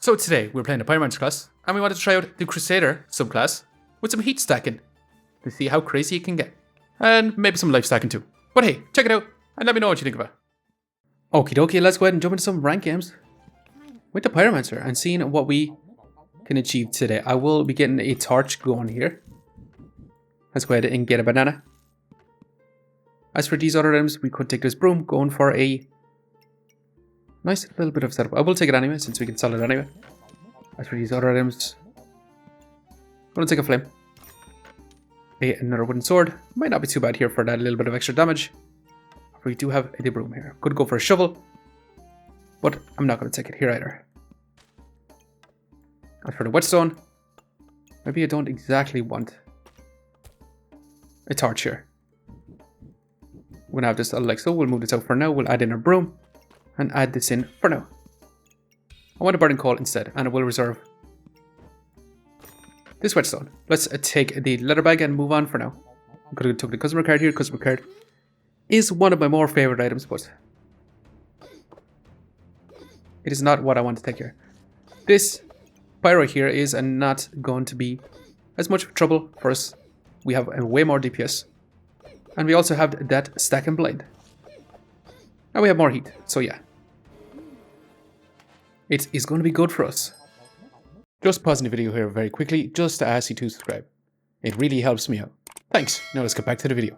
So today we're playing the Pyromancer class, and we wanted to try out the Crusader subclass with some heat stacking to see how crazy it can get. And maybe some life stacking too. But hey, check it out and let me know what you think of it. Okie dokie, let's go ahead and jump into some rank games with the Pyromancer and seeing what we can achieve today. I will be getting a torch going here. Let's go ahead and get a banana. As for these other items, we could take this broom, going for a nice little bit of setup. I will take it anyway, since we can sell it anyway. As for these other items, I'm going to take a flame. Another wooden sword. Might not be too bad here for that little bit of extra damage. We do have the broom here. Could go for a shovel, but I'm not going to take it here either. As for the whetstone, maybe I don't exactly want a torch here. We're going to have this like so. We'll move this out for now. We'll add in a broom and add this in for now. I want a burning coal instead, and I will reserve this whetstone. Let's take the leather bag and move on for now. I'm going to take the customer card here. Customer card is one of my more favorite items, but it is not what I want to take here. This pyro here is not going to be as much trouble for us. We have way more DPS, and we also have that stack and blind. And we have more heat, so yeah. It is going to be good for us. Just pausing the video here very quickly, just to ask you to subscribe. It really helps me out. Thanks. Now let's get back to the video.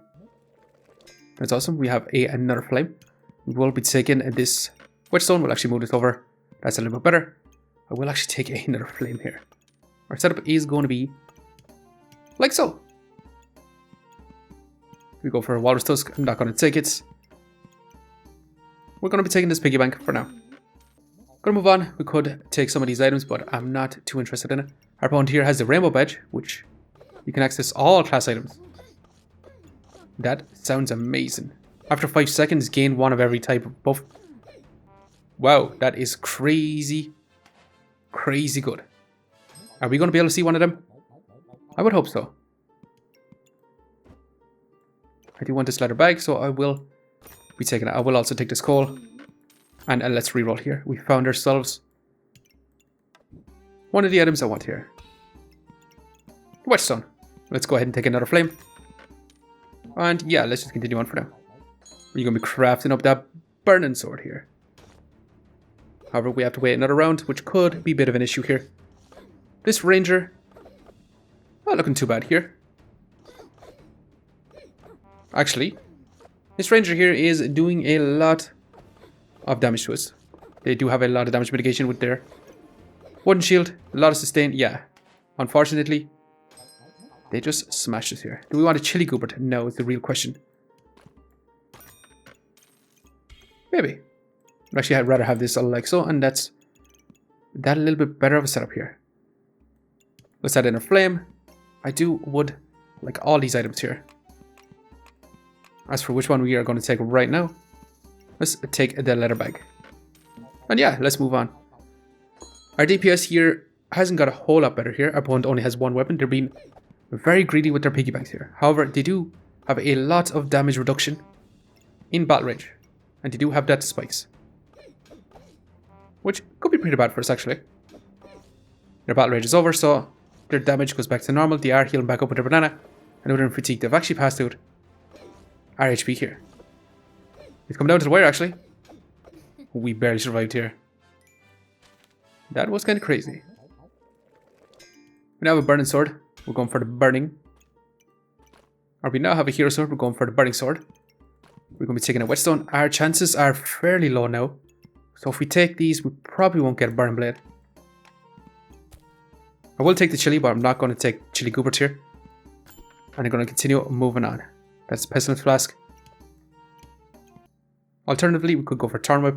That's awesome. We have another flame. We will be taking this whetstone. We'll actually move this over. That's a little bit better. I will actually take another flame here. Our setup is going to be like so. We go for a walrus tusk. I'm not going to take it. We're going to be taking this piggy bank for now. Gonna move on. We could take some of these items, but I'm not too interested in it. Our opponent here has the rainbow badge, which you can access all class items. That sounds amazing. After 5 seconds, gain one of every type of buff. Wow, that is crazy, crazy good. Are we going to be able to see one of them? I would hope so. I do want this leather bag, so I will be taking it. I will also take this coal. And let's reroll here. We found ourselves one of the items I want here. Whetstone. Let's go ahead and take another flame. And yeah, let's just continue on for now. We're going to be crafting up that burning sword here. However, we have to wait another round, which could be a bit of an issue here. This ranger, not looking too bad here. Actually, this ranger here is doing a lot of damage to us. They do have a lot of damage mitigation with their wooden shield, a lot of sustain. Yeah, unfortunately, they just smashed us here. Do we want a chili goober? No, it's the real question. Maybe. Actually, I'd rather have this like so, and that's that a little bit better of a setup here. Let's add in a flame. I would like all these items here. As for which one we are going to take right now, let's take the leather bag. And yeah, let's move on. Our DPS here hasn't got a whole lot better here. Our opponent only has one weapon. They're being very greedy with their piggy banks here. However, they do have a lot of damage reduction in battle range. And they do have that spikes, which could be pretty bad for us actually. Their battle range is over, so their damage goes back to normal. They are healing back up with their banana. And they're in fatigue. They've actually passed out our HP here. It's come down to the wire, actually. We barely survived here. That was kind of crazy. We now have a burning sword. We're going for the burning. Or we now have a hero sword. We're going for the burning sword. We're going to be taking a whetstone. Our chances are fairly low now. So if we take these, we probably won't get a burning blade. I will take the chili, but I'm not going to take chili goobers here. And I'm going to continue moving on. That's pestilence flask. Alternatively, we could go for Turn Whip.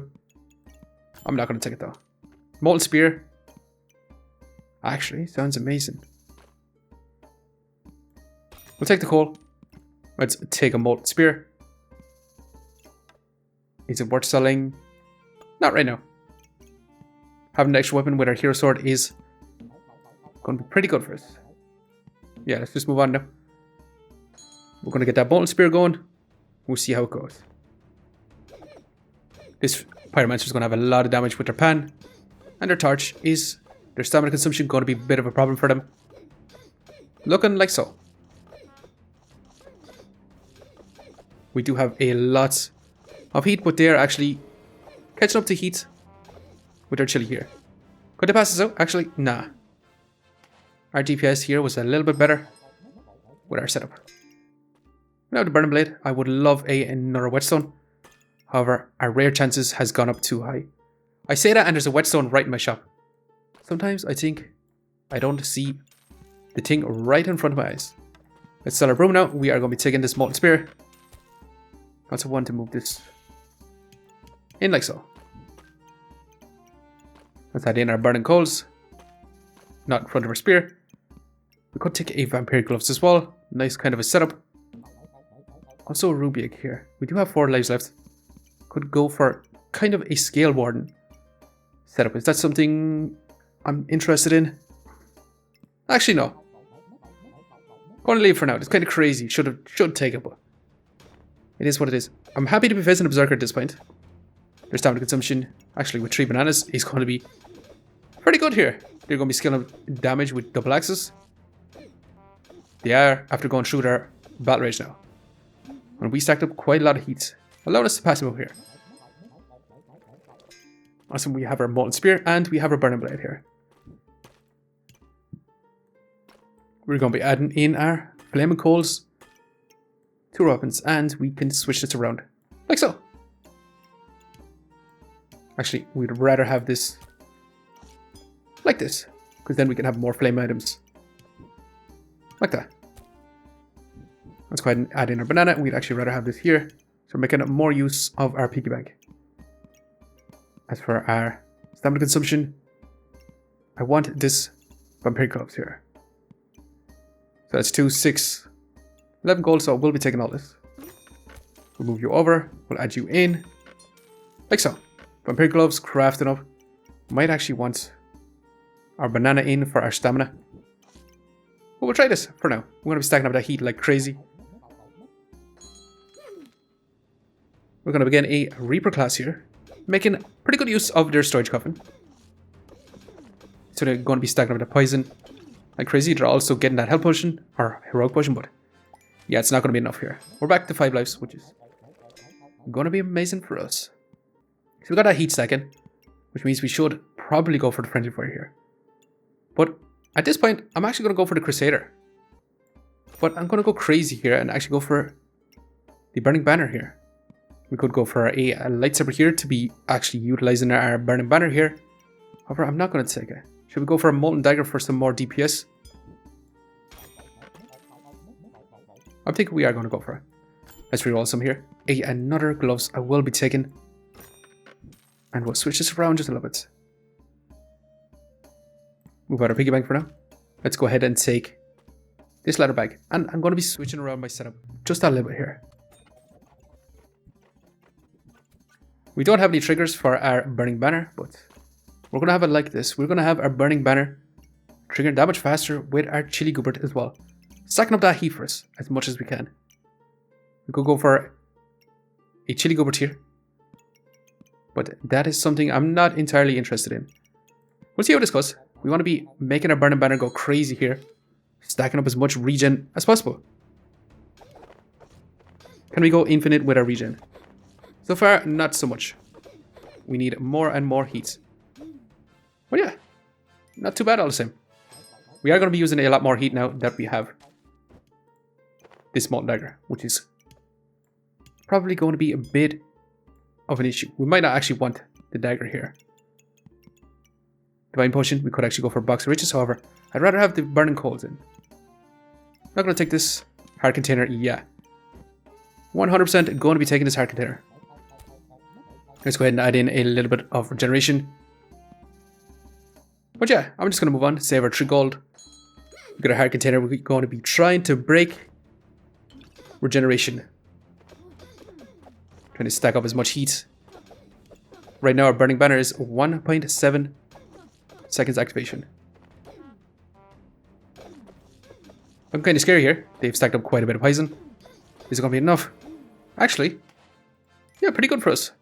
I'm not going to take it though. Molten Spear. Actually, sounds amazing. We'll take the coal. Let's take a Molten Spear. Is it worth selling? Not right now. Having an extra weapon with our hero sword is going to be pretty good for us. Yeah, let's just move on now. We're going to get that Molten Spear going. We'll see how it goes. This Pyromancer is going to have a lot of damage with their pan. And their torch is their stamina consumption going to be a bit of a problem for them. Looking like so. We do have a lot of heat, but they're actually catching up to heat with their chili here. Could they pass this out? Actually, nah. Our DPS here was a little bit better with our setup. Now the burning blade, I would love another whetstone. However, our rare chances has gone up too high. I say that and there's a whetstone right in my shop. Sometimes I think I don't see the thing right in front of my eyes. Let's sell our broom now. We are going to be taking this molten spear. Also want to move this in like so. Let's add in our burning coals. Not in front of our spear. We could take a vampire gloves as well. Nice kind of a setup. Also a ruby egg here. We do have 4 lives left. Could go for kind of a scale warden setup. Is that something I'm interested in? Actually, no. Going to leave for now. It's kind of crazy. Should take it, but it is what it is. I'm happy to be facing a berserker at this point. Their stamina consumption, actually with 3 bananas, is going to be pretty good here. They're going to be scaling up damage with double axes. They are after going through their battle rage now. And we stacked up quite a lot of heat, allowing us to pass them over here. Awesome, we have our molten spear and we have our burning blade here. We're going to be adding in our flaming coals to our weapons, and we can switch this around like so. Actually, we'd rather have this like this, because then we can have more flame items like that. Let's go ahead and add in our banana. We'd actually rather have this here, so we're making more use of our piggy bank. As for our stamina consumption, I want this vampire gloves here. So that's 2, 6, 11 gold, so we'll be taking all this. We'll move you over, we'll add you in, like so. Vampire gloves, crafting up. Might actually want our banana in for our stamina. But we'll try this for now. We're going to be stacking up that heat like crazy. We're going to begin a Reaper class here, making pretty good use of their storage coffin. So they're going to be stacking up the poison like crazy. They're also getting that health potion, or heroic potion, but yeah, it's not going to be enough here. We're back to 5 lives, which is going to be amazing for us. So we got that heat stacking, which means we should probably go for the friendly fire here. But at this point, I'm actually going to go for the Crusader. But I'm going to go crazy here and actually go for the burning banner here. We could go for a lightsaber here to be actually utilizing our burning banner here. However, I'm not going to take it. Should we go for a molten dagger for some more DPS? I think we are going to go for it. Let's reroll some here. Another gloves I will be taking. And we'll switch this around just a little bit. Move out our piggy bank for now. Let's go ahead and take this leather bag. And I'm going to be switching around my setup just a little bit here. We don't have any triggers for our burning banner, but we're going to have it like this. We're going to have our burning banner triggering damage faster with our chili goobert as well. Stacking up that heat for us as much as we can. We could go for a chili goobert here. But that is something I'm not entirely interested in. We'll see how this goes. We want to be making our burning banner go crazy here. Stacking up as much regen as possible. Can we go infinite with our regen? So far, not so much. We need more and more heat. But yeah, not too bad all the same. We are going to be using a lot more heat now that we have this molten dagger, which is probably going to be a bit of an issue. We might not actually want the dagger here. Divine potion, we could actually go for a box of riches. However, I'd rather have the burning coals in. Not going to take this hard container. Yeah, 100% going to be taking this hard container. Let's go ahead and add in a little bit of regeneration. But yeah, I'm just going to move on. Save our 3 gold. We got a hard container. We're going to be trying to break regeneration. Trying to stack up as much heat. Right now our burning banner is 1.7 seconds activation. I'm kind of scared here. They've stacked up quite a bit of poison. Is it going to be enough? Actually, yeah, pretty good for us.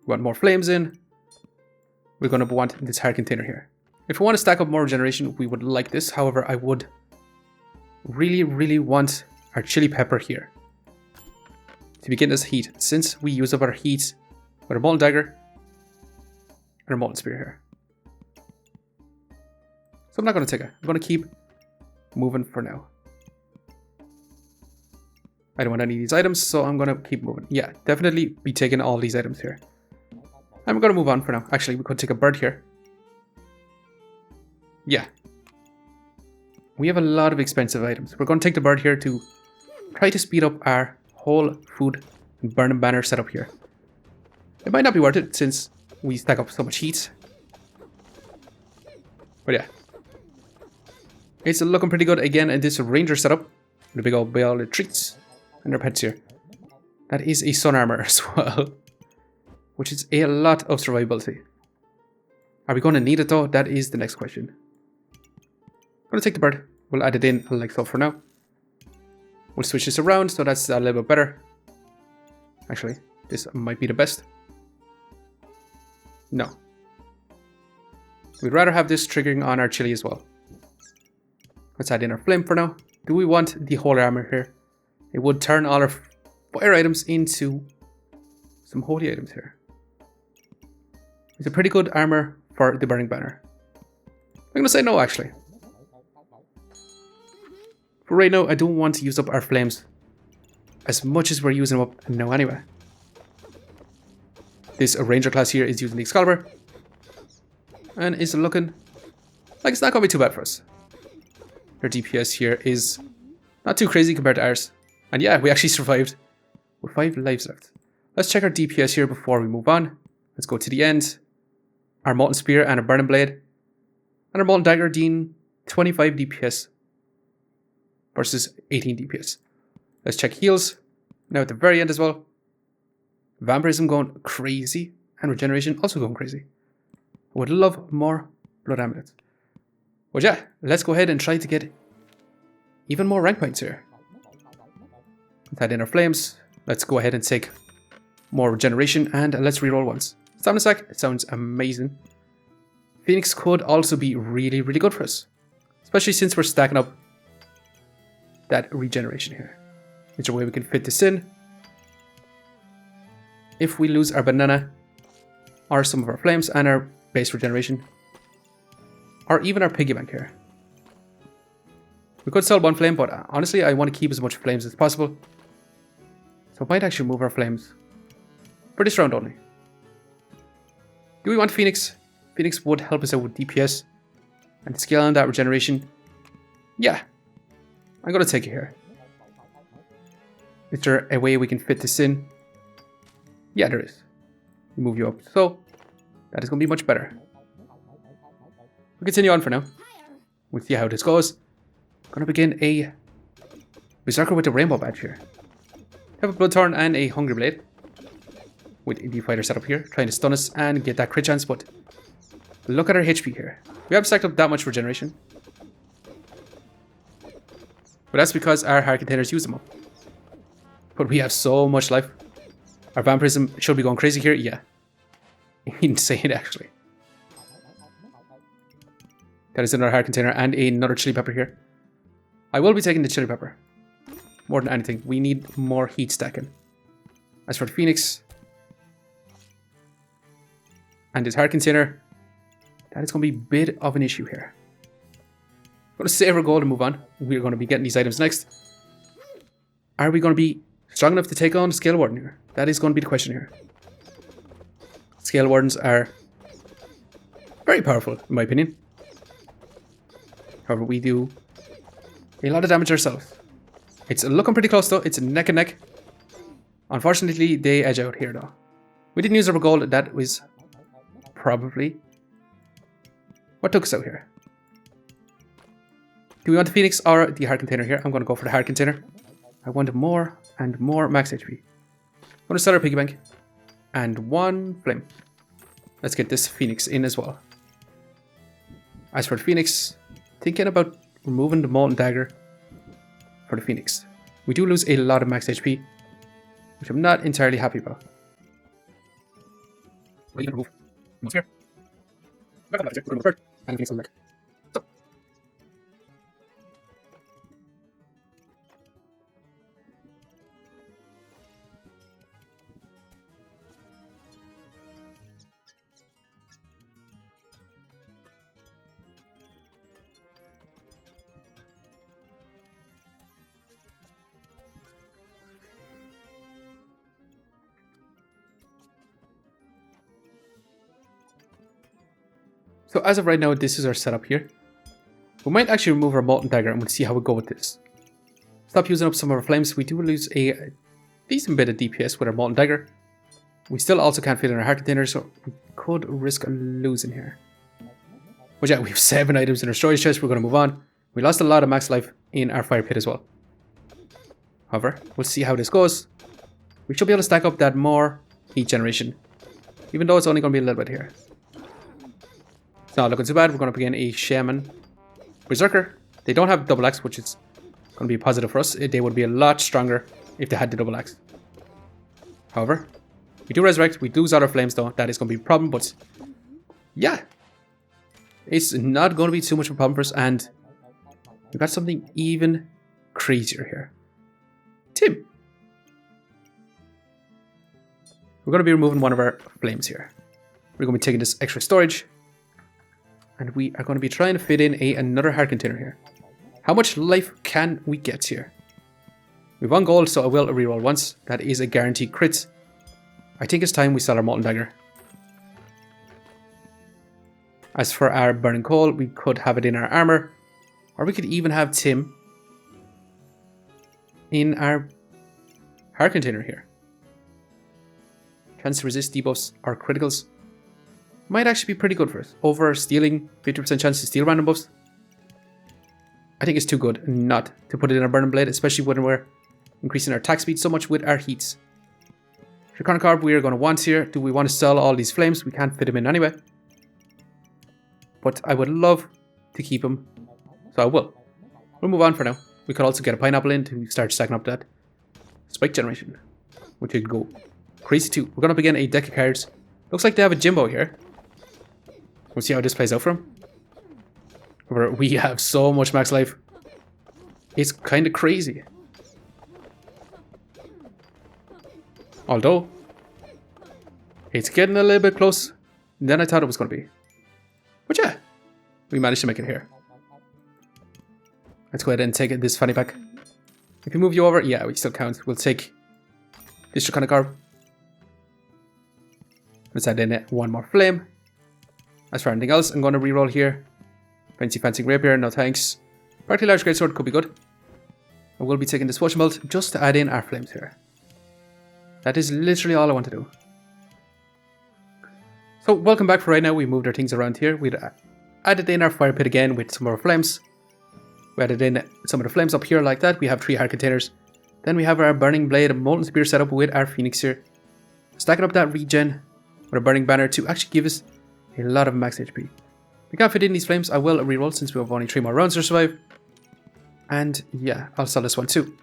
We want more flames in. we're going to want this hard container here. If we want to stack up more regeneration, we would like this. However, I would really want our chili pepper here to begin this heat, since we use up our heat with our molten dagger and our molten spear here. So I'm not going to take it. I'm going to keep moving for now. I don't want any of these items, so I'm going to keep moving. Yeah, definitely be taking all these items here. I'm going to move on for now. Actually, we could take a bird here. Yeah. We have a lot of expensive items. We're going to take the bird here to try to speed up our whole food and burning banner setup here. It might not be worth it since we stack up so much heat. But yeah. It's looking pretty good again in this ranger setup. The big old bale of treats and their pets here. That is a sun armor as well, which is a lot of survivability. Are we going to need it though? That is the next question. I'm going to take the bird. We'll add it in like so for now. We'll switch this around so that's a little bit better. Actually, this might be the best. No. We'd rather have this triggering on our chili as well. Let's add in our flame for now. Do we want the holy armor here? It would turn all our fire items into some holy items here. It's a pretty good armor for the burning banner. I'm going to say no, actually. For right now, I don't want to use up our flames as much as we're using them up now anyway. This ranger class here is using the Excalibur and is looking like it's not going to be too bad for us. Their DPS here is not too crazy compared to ours. And yeah, we actually survived with 5 lives left. Let's check our DPS here before we move on. Let's go to the end. Our molten spear and our burning blade and our molten dagger deal 25 DPS versus 18 DPS. Let's check heals. Now at the very end as well. Vampirism going crazy and regeneration also going crazy. I would love more blood amulets. But yeah, let's go ahead and try to get even more rank points here. Let's add in our flames. Let's go ahead and take more regeneration and let's reroll once. Stamina stack, it sounds amazing. Phoenix could also be really good for us, especially since we're stacking up that regeneration here. Is there a way we can fit this in? If we lose our banana, or some of our flames and our base regeneration, or even our piggy bank here. We could sell one flame, but honestly I want to keep as much flames as possible. So I might actually move our flames for this round only. Do we want Phoenix? Phoenix would help us out with DPS and scale on that regeneration. Yeah, I'm going to take it here. Is there a way we can fit this in? Yeah, there is. Move you up. So that is going to be much better. We'll continue on for now. We'll see how this goes. Going to begin a Berserker with a rainbow badge here. Have a Bloodthorn and a Hungry Blade. With a fighter setup here, trying to stun us and get that crit chance, but look at our HP here. We haven't stacked up that much regeneration. But that's because our hard containers use them up. But we have so much life. Our vampirism should be going crazy here. Yeah. Insane, actually. That is another hard container and another chili pepper here. I will be taking the chili pepper. More than anything. We need more heat stacking. As for the Phoenix and this hard container, that is going to be a bit of an issue here. I'm going to save our gold and move on. We're going to be getting these items next. Are we going to be strong enough to take on the Scalewarden here? That is going to be the question here. Scalewardens are very powerful, in my opinion. However, we do a lot of damage ourselves. It's looking pretty close though. It's neck and neck. Unfortunately, they edge out here though. We didn't use our gold. That was probably what took us out here. Do we want the Phoenix or the hard container here? I'm going to go for the hard container. I want more and more max HP. I'm going to sell our piggy bank. And one flame. Let's get this Phoenix in as well. As for the Phoenix, thinking about removing the molten dagger for the Phoenix. We do lose a lot of max HP, which I'm not entirely happy about. And Phoenix back. So. So as of right now, this is our setup here. We might actually remove our Molten Dagger and we'll see how we go with this. Stop using up some of our flames. We do lose a decent bit of DPS with our Molten Dagger. We still also can't fit in our heart container, so we could risk losing here. But yeah, we have 7 items in our storage chest. We're going to move on. We lost a lot of max life in our fire pit as well. However, we'll see how this goes. We should be able to stack up that more heat generation, even though it's only going to be a little bit here. It's not looking too bad. We're going to begin a Shaman Berserker. They don't have double axe, which is going to be positive for us. They would be a lot stronger if they had the double axe. However, we do resurrect. We lose other flames though. That is going to be a problem, but yeah, it's not going to be too much of a problem for us. And we've got something even crazier here. Tim. We're going to be removing one of our flames here. We're going to be taking this extra storage. And we are going to be trying to fit in another heart container here. How much life can we get here? We have 1 gold, so I will reroll once. That is a guaranteed crit. I think it's time we sell our Molten Dagger. As for our Burning Coal, we could have it in our armor. Or we could even have Tim in our heart container here. Chance to resist debuffs or criticals. Might actually be pretty good for us. Over stealing, 50% chance to steal random buffs. I think it's too good not to put it in our Burning Blade, especially when we're increasing our attack speed so much with our heats. Draconic Orb we are going to want here. Do we want to sell all these flames? We can't fit them in anyway. But I would love to keep them, so I will. We'll move on for now. We could also get a pineapple in to start stacking up that spike generation, which could go crazy too. We're going to begin a deck of cards. Looks like they have a Jimbo here. We'll see how this plays out for him. We have so much max life. It's kind of crazy. Although, it's getting a little bit close than I thought it was going to be. But yeah, we managed to make it here. Let's go ahead and take this fanny pack. If you move you over, yeah, we still count. We'll take this Draconic Orb. Let's add in 1 more flame. As for anything else, I'm going to reroll here. Fancy rapier, no thanks. Partly large greatsword could be good. I will be taking this potion belt just to add in our flames here. That is literally all I want to do. So welcome back for right now. We moved our things around here. We added in our fire pit again with some more flames. We added in some of the flames up here like that. We have 3 heart containers. Then we have our burning blade and molten spear set up with our phoenix here. Stacking up that regen with a burning banner to actually give us a lot of max HP. We can't fit in these flames. I will reroll since we have only 3 more rounds to survive. And yeah, I'll sell this one too.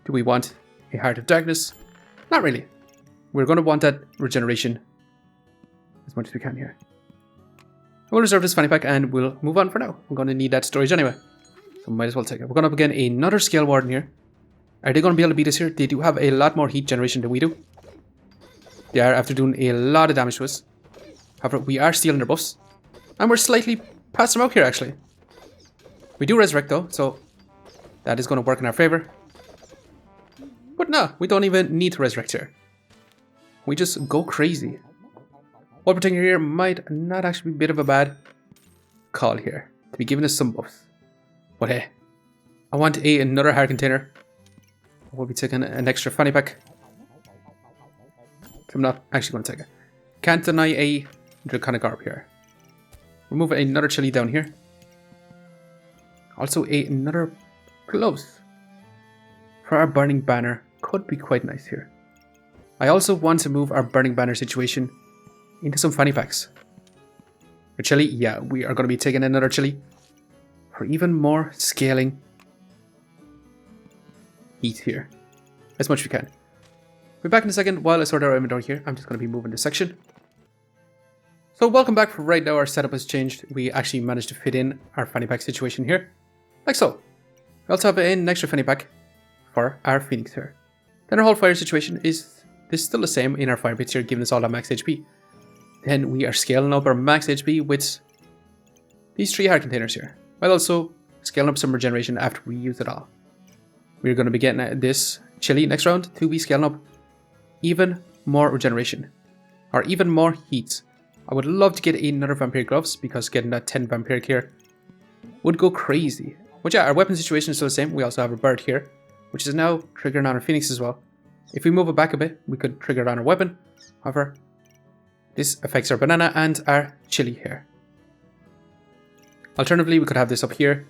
Do we want a Heart of Darkness? Not really. We're going to want that regeneration as much as we can here. We'll reserve this fanny pack and we'll move on for now. I'm going to need that storage anyway, so might as well take it. We're going to begin another Scalewarden here. Are they going to be able to beat us here? They do have a lot more heat generation than we do. They are after doing a lot of damage to us. However, we are stealing their buffs. And we're slightly past them out here, actually. We do resurrect, though, so that is going to work in our favor. But no, we don't even need to resurrect here. We just go crazy. What we're taking here might not actually be a bit of a bad call here, to be giving us some buffs. But hey, I want another heart container. We'll be taking an extra fanny pack. I'm not actually going to take it. Can't deny a Draconic Orb here. Remove another chili down here. Also another gloves for our burning banner. Could be quite nice here. I also want to move our burning banner situation into some fanny packs. For chili, yeah, we are going to be taking another chili for even more scaling heat here. As much as we can. We'll be back in a second. While I sort out our inventory here, I'm just going to be moving this section. So welcome back. For right now, our setup has changed. We actually managed to fit in our fanny pack situation here, like so. We also have an extra fanny pack for our Phoenix here. Then our whole fire situation is still the same in our fire pits here, giving us all that max HP. Then we are scaling up our max HP with these 3 heart containers here, while also scaling up some regeneration after we use it all. We're going to be getting this chili next round to be scaling up even more regeneration, or even more heats. I would love to get another vampire gloves, because getting that 10 vampiric here would go crazy. But yeah, our weapon situation is still the same. We also have a bird here, which is now triggering on our Phoenix as well. If we move it back a bit, we could trigger it on our weapon. However, this affects our banana and our chili here. Alternatively, we could have this up here,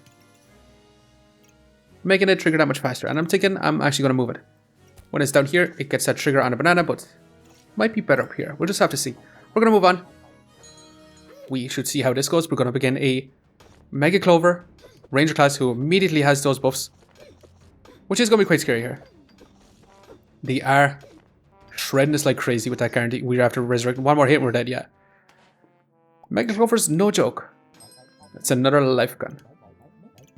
making it trigger that much faster. And I'm thinking I'm actually going to move it. When it's down here, it gets that trigger on a banana, but might be better up here. We'll just have to see. We're going to move on. We should see how this goes. We're going to begin a Mega Clover Ranger class who immediately has those buffs, which is going to be quite scary here. They are shredding us like crazy with that guarantee. We're after resurrecting one more hit and we're dead, yeah. Mega Clover's no joke. That's another life gun.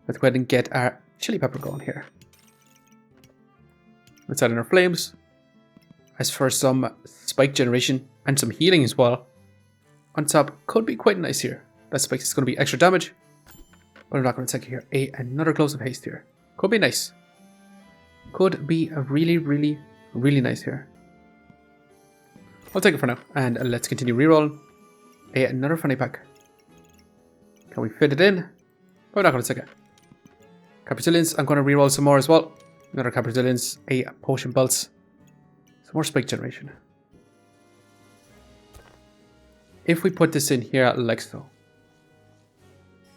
Let's go ahead and get our chili pepper going here. Let's add in our flames. As for some spike generation and some healing as well, on top could be quite nice here. That spike is going to be extra damage, but I'm not going to take it here. Another Gloves of Haste here. Could be nice. Could be a really nice here. I'll take it for now, and let's continue rerolling. Another funny pack. Can we fit it in? But I'm not going to take it. Capitulins, I'm going to reroll some more as well. Another Capitulins, a Potion Bolts, some more spike generation. If we put this in here like so,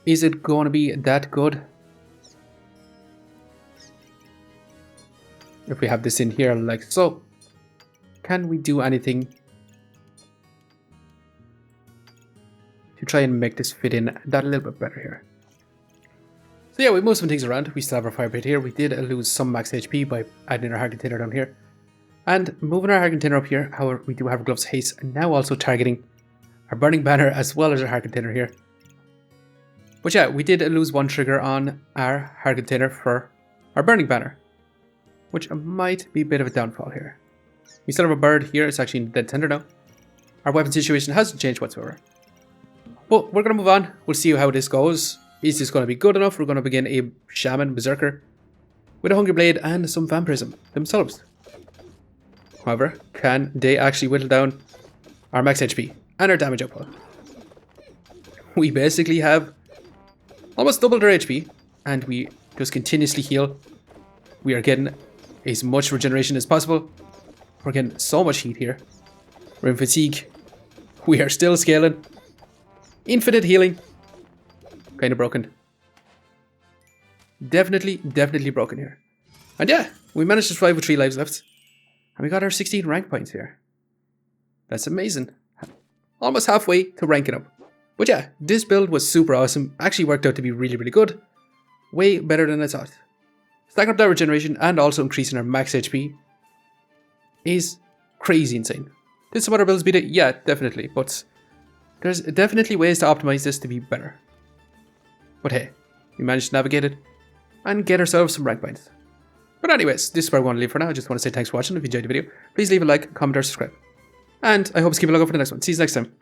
is it going to be that good? If we have this in here like so, can we do anything to try and make this fit in that a little bit better here? So yeah, we moved some things around. We still have our fire pit here. We did lose some max HP by adding our heart container down here, and moving our heart container up here. However, we do have our Gloves of Haste, and now also targeting our burning banner as well as our heart container here. But yeah, we did lose one trigger on our heart container for our burning banner, which might be a bit of a downfall here. We still have a bird here. It's actually in dead tender now. Our weapon situation hasn't changed whatsoever. But we're going to move on. We'll see how this goes. Is this going to be good enough? We're going to begin a Shaman Berserker with a Hungry Blade and some Vampirism themselves. However, can they actually whittle down our max HP and our damage output? We basically have almost doubled our HP, and we just continuously heal. We are getting as much regeneration as possible. We're getting so much heat here. We're in fatigue. We are still scaling. Infinite healing. Kind of broken. Definitely broken here. And yeah, we managed to survive with 3 lives left. And we got our 16 rank points here. That's amazing. Almost halfway to ranking up. But yeah, this build was super awesome. Actually worked out to be really good. Way better than I thought. Stacking up that regeneration and also increasing our max HP is crazy insane. Did some other builds beat it? Yeah, definitely. But there's definitely ways to optimize this to be better. But hey, we managed to navigate it and get ourselves some rank points. But anyways, this is where I want to leave for now. I just want to say thanks for watching. If you enjoyed the video, please leave a like, comment, or subscribe. And I hope to keep a lookout for the next one. See you next time.